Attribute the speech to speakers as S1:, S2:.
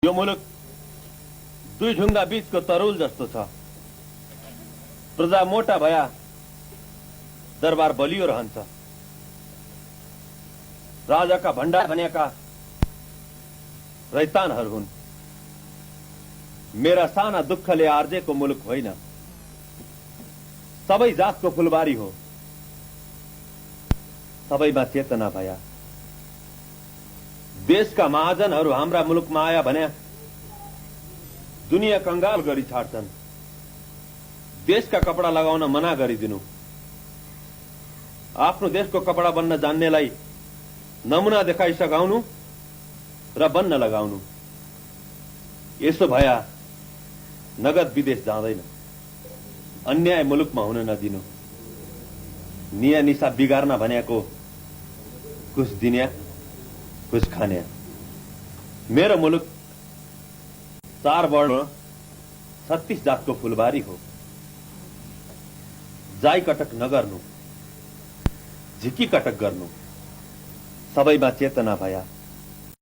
S1: यो मुलुक दुई ढुङ्गा बीचको तरुल जस्तो छ। प्रजा मोटा भया दरबार बलियो रहन्छ। राजाका भण्डार भनेका रैतानहरू हुन्। मेरा साना दुःखले आर्जेको मुलुक होइन, सबै जातको फुलबारी हो। सबैमा चेतना भया। देशका महाजनहरू हाम्रा मुलुकमा आया भने दुनिया कंगाल गरी छाड्छन्। देशका कपडा लगाउन मना गरिदिनु, आफ्नो देशको कपडा बन्न जान्नेलाई नमुना देखाइ सघाउनु र बन्न लगाउनु। यसो भया नगद विदेश जाँदैन। अन्याय मुलुकमा हुन नदिनु। निया निशा बिगार्न भनेको कुछ दिन्या कुछ खाने। मेरो मुलुक 4 वर्ण 36 जातको फुलबारी हो। जाई कटक नगर्नु, झिकी कटक गर्नु। सबैमा चेतना भया।